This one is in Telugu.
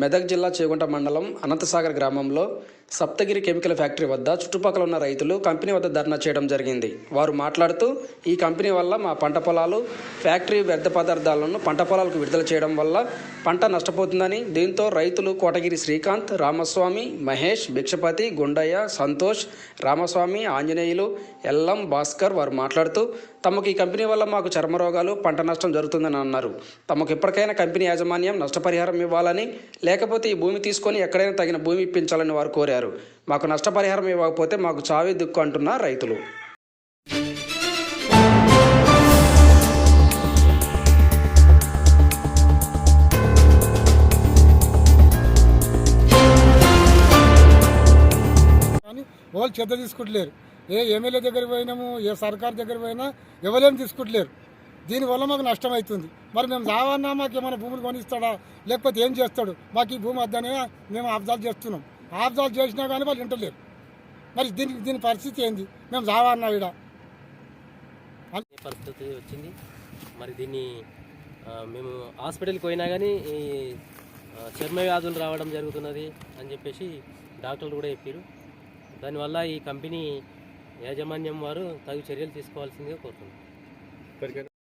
మెదక్ జిల్లా చేగుంట మండలం అనంతసాగర్ గ్రామంలో సప్తగిరి కెమికల్ ఫ్యాక్టరీ వద్ద చుట్టుపక్కల ఉన్న రైతులు కంపెనీ వద్ద ధర్నా చేయడం జరిగింది. వారు మాట్లాడుతూ ఈ కంపెనీ వల్ల మా పంట పొలాలు ఫ్యాక్టరీ వ్యర్థ పదార్థాలను పంట పొలాలకు విడుదల చేయడం వల్ల పంట నష్టపోతుందని, దీంతో రైతులు కోటగిరి శ్రీకాంత్, రామస్వామి, మహేష్, భిక్షపతి, గుండయ్య, సంతోష్, రామస్వామి, ఆంజనేయులు, ఎల్లం, భాస్కర్ వారు మాట్లాడుతూ తమకు ఈ కంపెనీ వల్ల మాకు చర్మరోగాలు, పంట నష్టం జరుగుతుందని అన్నారు. తమకు ఇప్పటికైనా కంపెనీ యాజమాన్యం నష్టపరిహారం ఇవ్వాలని, లేకపోతే ఈ భూమి తీసుకొని ఎక్కడైనా తగిన భూమి ఇప్పించాలని వారు కోరారు. మాకు నష్టపరిహారం ఇవ్వకపోతే మాకు చావే దిక్కు అంటున్నారు రైతులు. వాళ్ళు చెత్త తీసుకుంటలేరు. ఏ ఎమ్మెల్యే దగ్గర పోయినాము, ఏ సర్కార్ దగ్గర పోయినా ఎవరేం తీసుకుంటలేరు. దీనివల్ల మాకు నష్టం అవుతుంది. మరి మేము రావన్నా మాకు ఏమైనా భూములు కొనిస్తాడా, లేకపోతే ఏం చేస్తాడు? మాకు ఈ భూమి వద్దనే మేము అబ్జాలు చేస్తున్నాం. అబ్జాలు చేసినా కానీ వాళ్ళు వింటలేరు. మరి దీని పరిస్థితి ఏంది? మేము రావన్నా ఇక్కడ పరిస్థితి వచ్చింది. మరి దీన్ని మేము హాస్పిటల్కి పోయినా కానీ ఈ చర్మ వ్యాధులు రావడం జరుగుతున్నది అని చెప్పేసి డాక్టర్లు కూడా చెప్పారు. దానివల్ల ఈ కంపెనీ యాజమాన్యం వారు తగు చర్యలు తీసుకోవాల్సిందిగా కోరుతున్నారు.